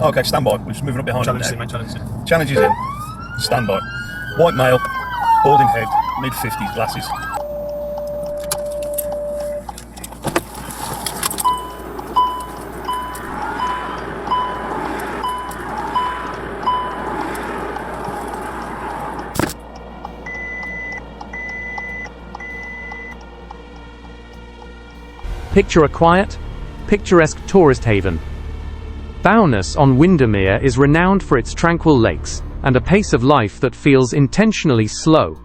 Okay, stand by. We're just moving up behind him Challenge now. in, mate, challenge in. Challenge is in. Stand by. White male, balding head, mid-50s, glasses. Picture a quiet, picturesque tourist haven. Bowness on Windermere is renowned for its tranquil lakes and a pace of life that feels intentionally slow.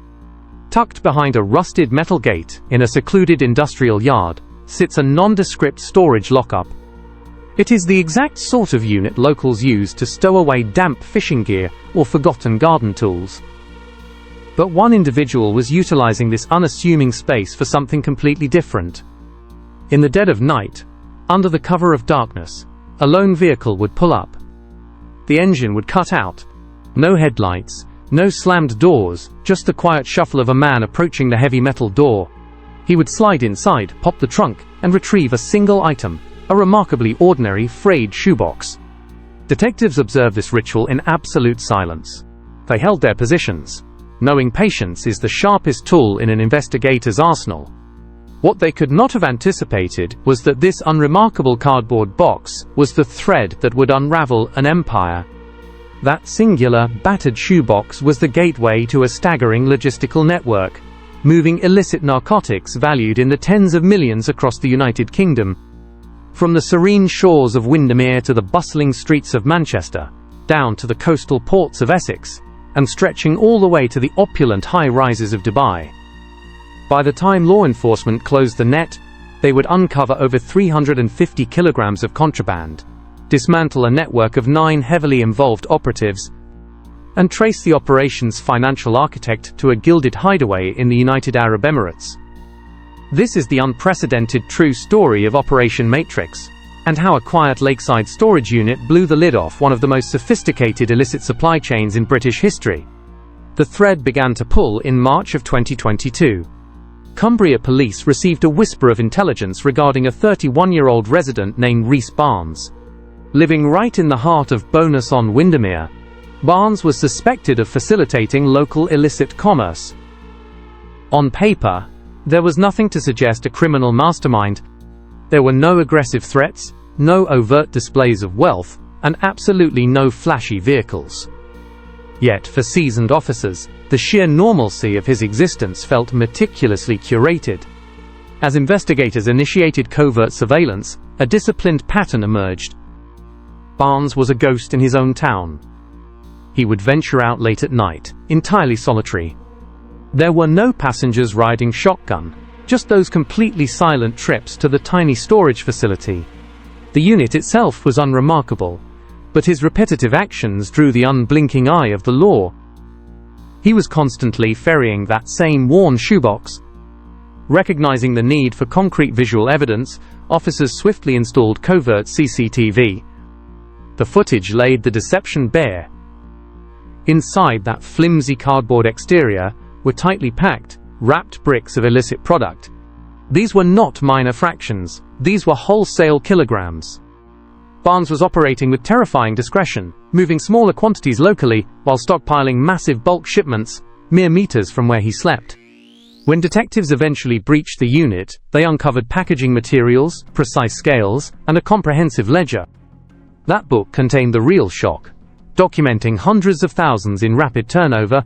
Tucked behind a rusted metal gate in a secluded industrial yard sits a nondescript storage lockup. It is the exact sort of unit locals use to stow away damp fishing gear or forgotten garden tools. But one individual was utilizing this unassuming space for something completely different. In the dead of night, under the cover of darkness, a lone vehicle would pull up. The engine would cut out. No headlights, no slammed doors, just the quiet shuffle of a man approaching the heavy metal door. He would slide inside, pop the trunk, and retrieve a single item, a remarkably ordinary frayed shoebox. Detectives observed this ritual in absolute silence. They held their positions, knowing patience is the sharpest tool in an investigator's arsenal. What they could not have anticipated was that this unremarkable cardboard box was the thread that would unravel an empire. That singular, battered shoebox was the gateway to a staggering logistical network, moving illicit narcotics valued in the tens of millions across the United Kingdom. From the serene shores of Windermere to the bustling streets of Manchester, down to the coastal ports of Essex, and stretching all the way to the opulent high-rises of Dubai. By the time law enforcement closed the net, they would uncover over 350 kilograms of contraband, dismantle a network of 9 heavily involved operatives, and trace the operation's financial architect to a gilded hideaway in the United Arab Emirates. This is the unprecedented true story of Operation Matrix, and how a quiet lakeside storage unit blew the lid off one of the most sophisticated illicit supply chains in British history. The thread began to pull in March of 2022. Cumbria police received a whisper of intelligence regarding a 31-year-old resident named Rhys Barnes. Living right in the heart of Bowness on Windermere, Barnes was suspected of facilitating local illicit commerce. On paper, there was nothing to suggest a criminal mastermind. There were no aggressive threats, no overt displays of wealth, and absolutely no flashy vehicles. Yet for seasoned officers, the sheer normalcy of his existence felt meticulously curated. As investigators initiated covert surveillance, a disciplined pattern emerged. Barnes was a ghost in his own town. He would venture out late at night, entirely solitary. There were no passengers riding shotgun, just those completely silent trips to the tiny storage facility. The unit itself was unremarkable, but his repetitive actions drew the unblinking eye of the law. He was constantly ferrying that same worn shoebox. Recognizing the need for concrete visual evidence, officers swiftly installed covert CCTV. The footage laid the deception bare. Inside that flimsy cardboard exterior were tightly packed, wrapped bricks of illicit product. These were not minor fractions, these were wholesale kilograms. Barnes was operating with terrifying discretion, moving smaller quantities locally while stockpiling massive bulk shipments, mere meters from where he slept. When detectives eventually breached the unit, they uncovered packaging materials, precise scales, and a comprehensive ledger. That book contained the real shock, documenting hundreds of thousands in rapid turnover.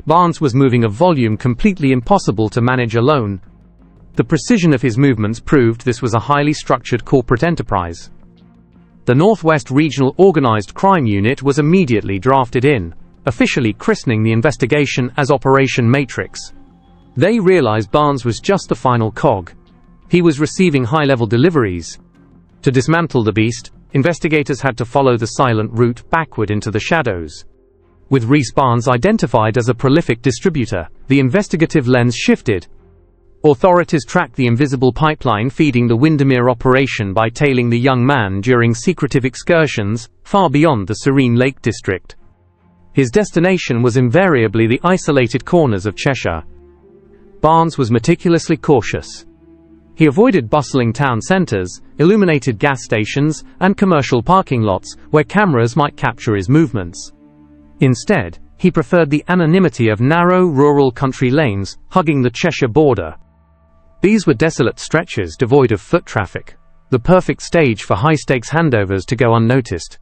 Barnes was moving a volume completely impossible to manage alone. The precision of his movements proved this was a highly structured corporate enterprise. The Northwest Regional Organized Crime Unit was immediately drafted in, officially christening the investigation as Operation Matrix. They realized Barnes was just the final cog. He was receiving high-level deliveries. To dismantle the beast, investigators had to follow the silent route backward into the shadows. With Rhys Barnes identified as a prolific distributor, the investigative lens shifted. Authorities tracked the invisible pipeline feeding the Windermere operation by tailing the young man during secretive excursions far beyond the serene Lake District. His destination was invariably the isolated corners of Cheshire. Barnes was meticulously cautious. He avoided bustling town centers, illuminated gas stations, and commercial parking lots where cameras might capture his movements. Instead, he preferred the anonymity of narrow, rural country lanes hugging the Cheshire border. These were desolate stretches devoid of foot traffic, the perfect stage for high-stakes handovers to go unnoticed.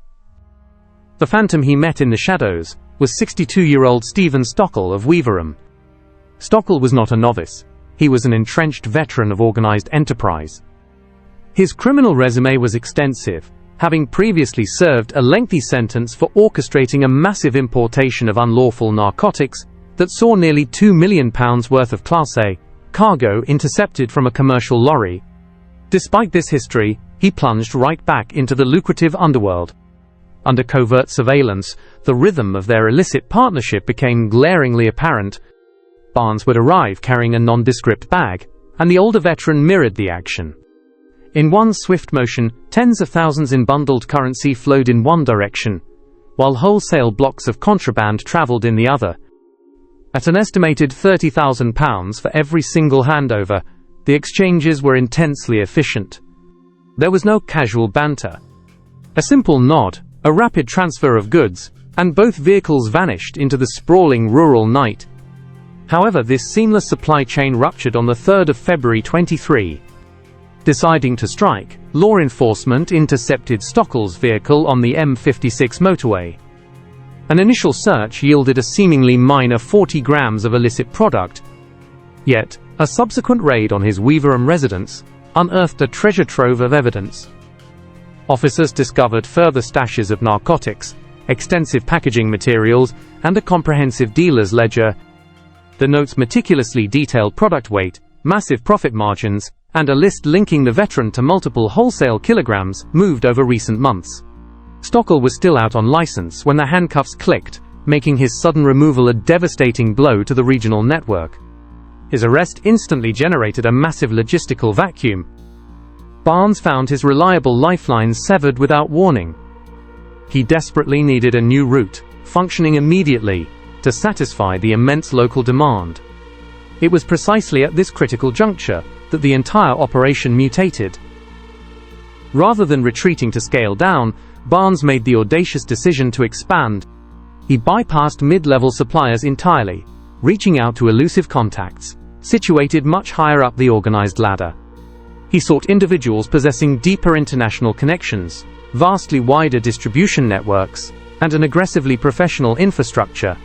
The phantom he met in the shadows was 62-year-old Stephen Stockel of Weaverham. Stockel was not a novice. He was an entrenched veteran of organized enterprise. His criminal resume was extensive, having previously served a lengthy sentence for orchestrating a massive importation of unlawful narcotics that saw nearly £2 million worth of Class A cargo intercepted from a commercial lorry. Despite this history, he plunged right back into the lucrative underworld. Under covert surveillance, the rhythm of their illicit partnership became glaringly apparent. Barnes would arrive carrying a nondescript bag, and the older veteran mirrored the action. In one swift motion, tens of thousands in bundled currency flowed in one direction, while wholesale blocks of contraband traveled in the other. At an estimated £30,000 for every single handover, the exchanges were intensely efficient. There was no casual banter. A simple nod, a rapid transfer of goods, and both vehicles vanished into the sprawling rural night. However, this seamless supply chain ruptured on the 3rd of February 23. Deciding to strike, law enforcement intercepted Stockel's vehicle on the M56 motorway. An initial search yielded a seemingly minor 40 grams of illicit product. Yet, a subsequent raid on his Weaverham residence unearthed a treasure trove of evidence. Officers discovered further stashes of narcotics, extensive packaging materials, and a comprehensive dealer's ledger. The notes meticulously detailed product weight, massive profit margins, and a list linking the veteran to multiple wholesale kilograms moved over recent months. Stockel was still out on license when the handcuffs clicked, making his sudden removal a devastating blow to the regional network. His arrest instantly generated a massive logistical vacuum. Barnes found his reliable lifelines severed without warning. He desperately needed a new route, functioning immediately, to satisfy the immense local demand. It was precisely at this critical juncture that the entire operation mutated. Rather than retreating to scale down, Barnes made the audacious decision to expand. He bypassed mid-level suppliers entirely, reaching out to elusive contacts, situated much higher up the organized ladder. He sought individuals possessing deeper international connections, vastly wider distribution networks, and an aggressively professional infrastructure.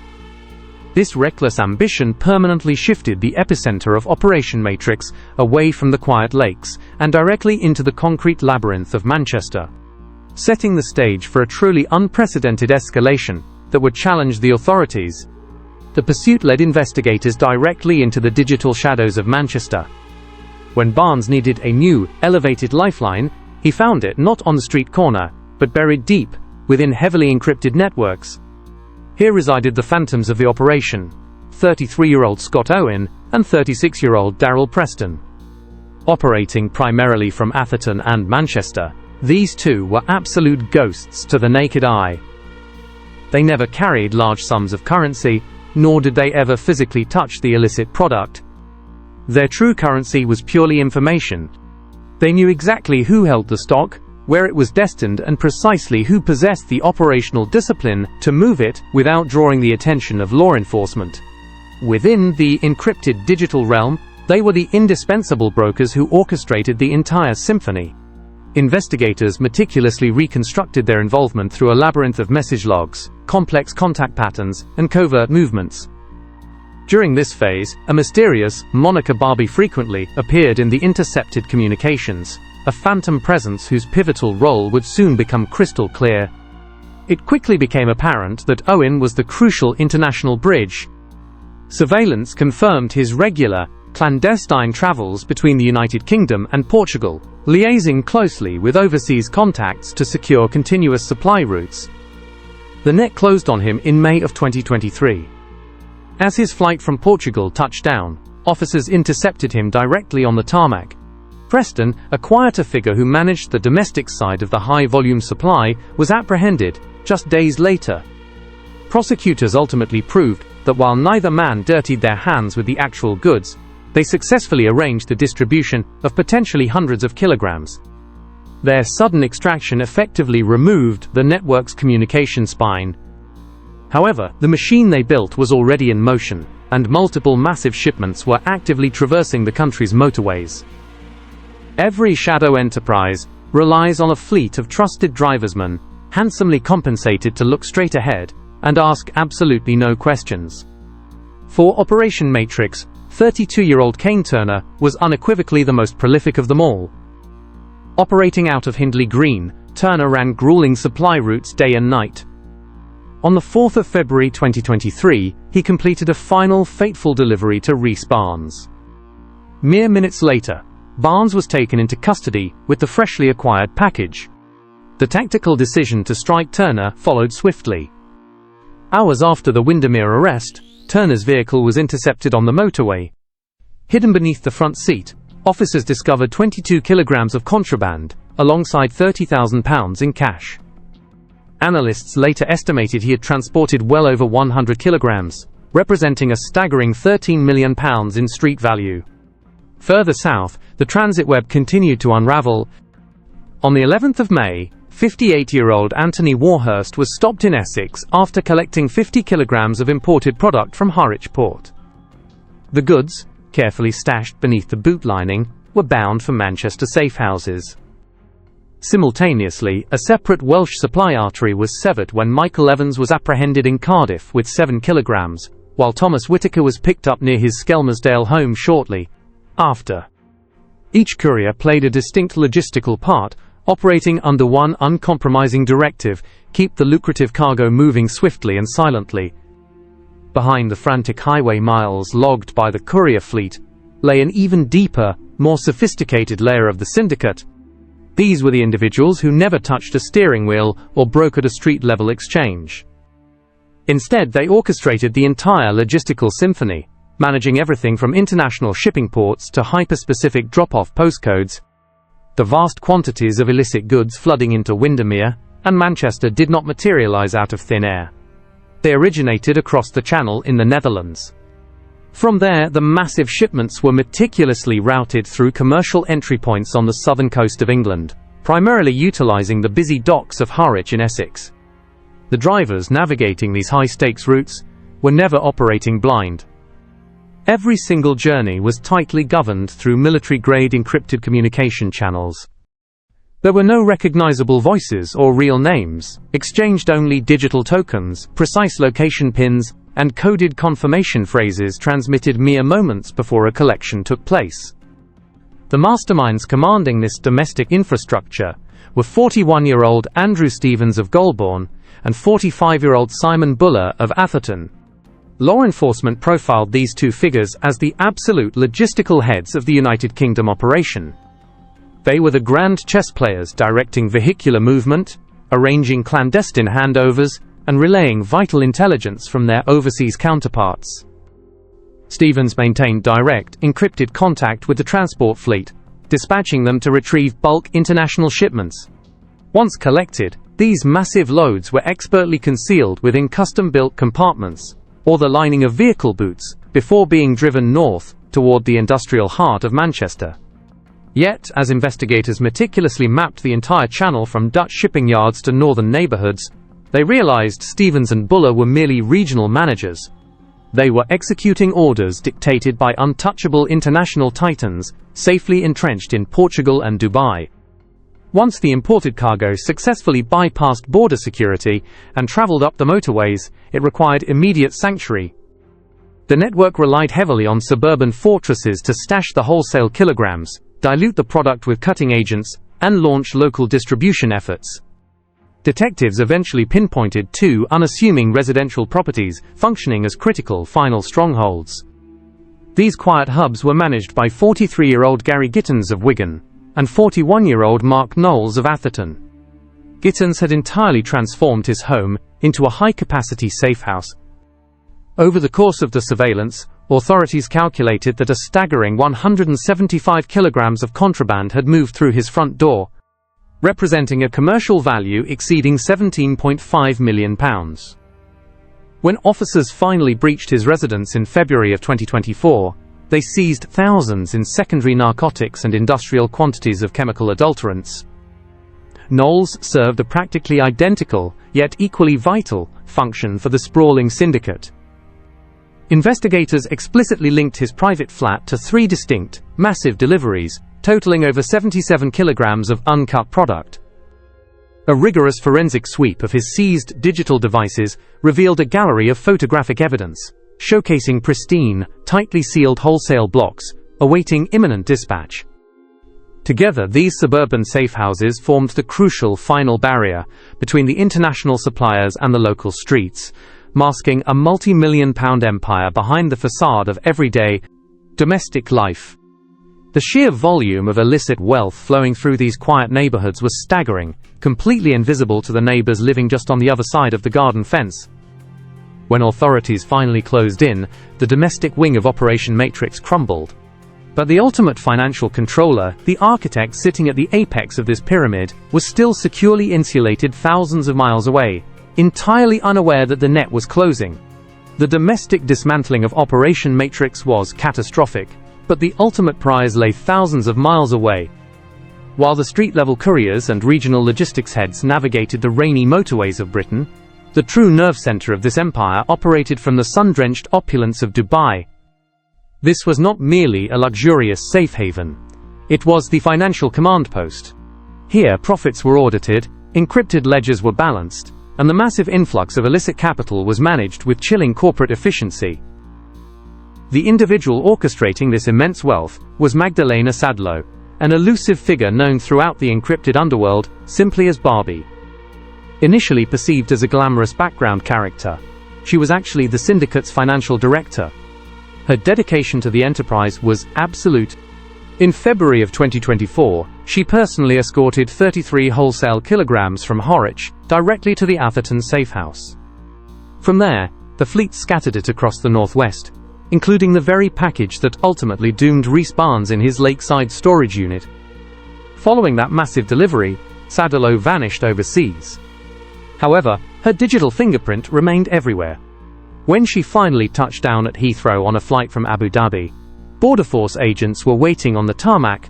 This reckless ambition permanently shifted the epicenter of Operation Matrix away from the quiet lakes and directly into the concrete labyrinth of Manchester, setting the stage for a truly unprecedented escalation that would challenge the authorities. The pursuit led investigators directly into the digital shadows of Manchester. When Barnes needed a new, elevated lifeline, he found it not on the street corner, but buried deep within heavily encrypted networks. Here resided the phantoms of the operation, 33-year-old Scott Owen and 36-year-old Darrell Preston. Operating primarily from Atherton and Manchester, these two were absolute ghosts to the naked eye. They never carried large sums of currency, nor did they ever physically touch the illicit product. Their true currency was purely information. They knew exactly who held the stock, where it was destined, and precisely who possessed the operational discipline to move it without drawing the attention of law enforcement. Within the encrypted digital realm, they were the indispensable brokers who orchestrated the entire symphony. Investigators meticulously reconstructed their involvement through a labyrinth of message logs, complex contact patterns, and covert movements. During this phase, a mysterious, moniker Barbie frequently appeared in the intercepted communications, a phantom presence whose pivotal role would soon become crystal clear. It quickly became apparent that Owen was the crucial international bridge. Surveillance confirmed his regular, clandestine travels between the United Kingdom and Portugal, liaising closely with overseas contacts to secure continuous supply routes. The net closed on him in May of 2023. As his flight from Portugal touched down, officers intercepted him directly on the tarmac. Preston, a quieter figure who managed the domestic side of the high-volume supply, was apprehended just days later. Prosecutors ultimately proved that while neither man dirtied their hands with the actual goods, They successfully arranged the distribution of potentially hundreds of kilograms. Their sudden extraction effectively removed the network's communication spine. However, the machine they built was already in motion, and multiple massive shipments were actively traversing the country's motorways. Every shadow enterprise relies on a fleet of trusted driversmen, handsomely compensated to look straight ahead and ask absolutely no questions. For Operation Matrix, 32-year-old Kane Turner was unequivocally the most prolific of them all. Operating out of Hindley Green, Turner ran grueling supply routes day and night. On the 4th of February 2023, he completed a final fateful delivery to Rhys Barnes. Mere minutes later, Barnes was taken into custody with the freshly acquired package. The tactical decision to strike Turner followed swiftly. Hours after the Windermere arrest, Turner's vehicle was intercepted on the motorway. Hidden beneath the front seat, officers discovered 22 kilograms of contraband, alongside £30,000 in cash. Analysts later estimated he had transported well over 100 kilograms, representing a staggering £13 million in street value. Further south, the transit web continued to unravel. On the 11th of May, 58-year-old Anthony Warhurst was stopped in Essex after collecting 50 kilograms of imported product from Harwich Port. The goods, carefully stashed beneath the boot lining, were bound for Manchester safehouses. Simultaneously, a separate Welsh supply artery was severed when Michael Evans was apprehended in Cardiff with 7 kilograms, while Thomas Whittaker was picked up near his Skelmersdale home shortly after. Each courier played a distinct logistical part, operating under one uncompromising directive: keep the lucrative cargo moving swiftly and silently. Behind the frantic highway miles logged by the courier fleet lay an even deeper, more sophisticated layer of the Syndicate. These were the individuals who never touched a steering wheel or brokered a street-level exchange. Instead, they orchestrated the entire logistical symphony, managing everything from international shipping ports to hyper-specific drop-off postcodes. The vast quantities of illicit goods flooding into Windermere and Manchester did not materialize out of thin air. They originated across the Channel in the Netherlands. From there, the massive shipments were meticulously routed through commercial entry points on the southern coast of England, primarily utilizing the busy docks of Harwich in Essex. The drivers navigating these high-stakes routes were never operating blind. Every single journey was tightly governed through military-grade encrypted communication channels. There were no recognizable voices or real names, exchanged only digital tokens, precise location pins, and coded confirmation phrases transmitted mere moments before a collection took place. The masterminds commanding this domestic infrastructure were 41-year-old Andrew Stevens of Golborne and 45-year-old Simon Buller of Atherton. Law enforcement profiled these two figures as the absolute logistical heads of the United Kingdom operation. They were the grand chess players directing vehicular movement, arranging clandestine handovers, and relaying vital intelligence from their overseas counterparts. Stevens maintained direct, encrypted contact with the transport fleet, dispatching them to retrieve bulk international shipments. Once collected, these massive loads were expertly concealed within custom-built compartments, or the lining of vehicle boots, before being driven north, toward the industrial heart of Manchester. Yet, as investigators meticulously mapped the entire channel from Dutch shipping yards to northern neighborhoods, they realized Stevens and Buller were merely regional managers. They were executing orders dictated by untouchable international titans, safely entrenched in Portugal and Dubai. Once the imported cargo successfully bypassed border security and traveled up the motorways, it required immediate sanctuary. The network relied heavily on suburban fortresses to stash the wholesale kilograms, dilute the product with cutting agents, and launch local distribution efforts. Detectives eventually pinpointed two unassuming residential properties functioning as critical final strongholds. These quiet hubs were managed by 43-year-old Gary Gittens of Wigan and 41-year-old Mark Knowles of Atherton. Gittens had entirely transformed his home into a high-capacity safehouse. Over the course of the surveillance, authorities calculated that a staggering 175 kilograms of contraband had moved through his front door, representing a commercial value exceeding £17.5 million. When officers finally breached his residence in February of 2024, They seized thousands in secondary narcotics and industrial quantities of chemical adulterants. Knowles served a practically identical, yet equally vital, function for the sprawling syndicate. Investigators explicitly linked his private flat to 3 distinct, massive deliveries, totaling over 77 kilograms of uncut product. A rigorous forensic sweep of his seized digital devices revealed a gallery of photographic evidence, showcasing pristine, tightly sealed wholesale blocks, awaiting imminent dispatch. Together, these suburban safehouses formed the crucial final barrier between the international suppliers and the local streets, masking a multi-million-pound empire behind the facade of everyday, domestic life. The sheer volume of illicit wealth flowing through these quiet neighborhoods was staggering, completely invisible to the neighbors living just on the other side of the garden fence. When authorities finally closed in, the domestic wing of Operation Matrix crumbled. But the ultimate financial controller, the architect sitting at the apex of this pyramid, was still securely insulated thousands of miles away, entirely unaware that the net was closing. The domestic dismantling of Operation Matrix was catastrophic, but the ultimate prize lay thousands of miles away. While the street-level couriers and regional logistics heads navigated the rainy motorways of Britain, the true nerve center of this empire operated from the sun-drenched opulence of Dubai. This was not merely a luxurious safe haven. It was the financial command post. Here, profits were audited, encrypted ledgers were balanced, and the massive influx of illicit capital was managed with chilling corporate efficiency. The individual orchestrating this immense wealth was Magdalena Sadlo, an elusive figure known throughout the encrypted underworld simply as Barbie. Initially perceived as a glamorous background character, she was actually the syndicate's financial director. Her dedication to the enterprise was absolute. In February of 2024, she personally escorted 33 wholesale kilograms from Horwich directly to the Atherton safehouse. From there, the fleet scattered it across the northwest, including the very package that ultimately doomed Rhys Barnes in his lakeside storage unit. Following that massive delivery, Sadlo vanished overseas. However, her digital fingerprint remained everywhere. When she finally touched down at Heathrow on a flight from Abu Dhabi, Border Force agents were waiting on the tarmac.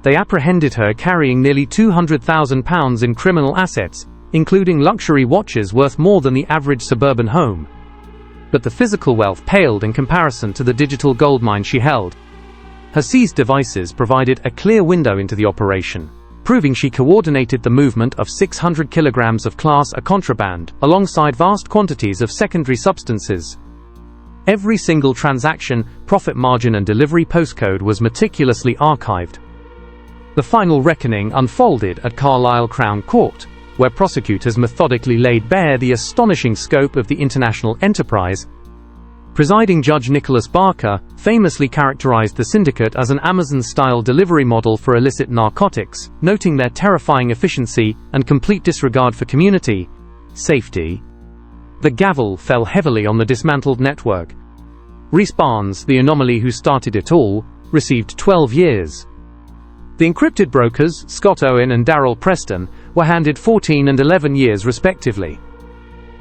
They apprehended her carrying nearly £200,000 in criminal assets, including luxury watches worth more than the average suburban home. But the physical wealth paled in comparison to the digital goldmine she held. Her seized devices provided a clear window into the operation, proving she coordinated the movement of 600 kilograms of Class A contraband, alongside vast quantities of secondary substances. Every single transaction, profit margin and delivery postcode was meticulously archived. The final reckoning unfolded at Carlisle Crown Court, where prosecutors methodically laid bare the astonishing scope of the international enterprise. Presiding Judge Nicholas Barker famously characterized the syndicate as an Amazon-style delivery model for illicit narcotics, noting their terrifying efficiency and complete disregard for community safety. The gavel fell heavily on the dismantled network. Rhys Barnes, the anomaly who started it all, received 12 years. The encrypted brokers, Scott Owen and Darryl Preston, were handed 14 and 11 years respectively.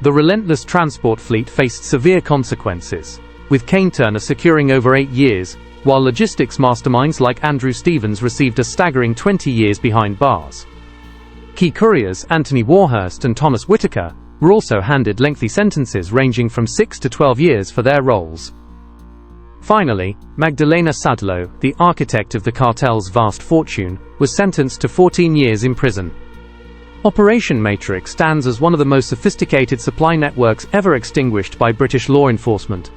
The relentless transport fleet faced severe consequences, with Kane Turner securing over 8 years, while logistics masterminds like Andrew Stevens received a staggering 20 years behind bars. Key couriers, Anthony Warhurst and Thomas Whitaker, were also handed lengthy sentences ranging from 6 to 12 years for their roles. Finally, Magdalena Sadlo, the architect of the cartel's vast fortune, was sentenced to 14 years in prison. Operation Matrix stands as one of the most sophisticated supply networks ever extinguished by British law enforcement.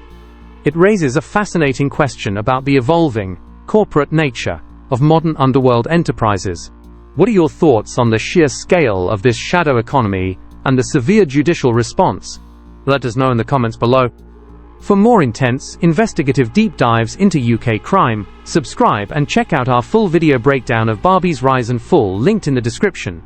It raises a fascinating question about the evolving, corporate nature of modern underworld enterprises. What are your thoughts on the sheer scale of this shadow economy and the severe judicial response? Let us know in the comments below. For more intense, investigative deep dives into UK crime, subscribe and check out our full video breakdown of Barbie's rise and fall linked in the description.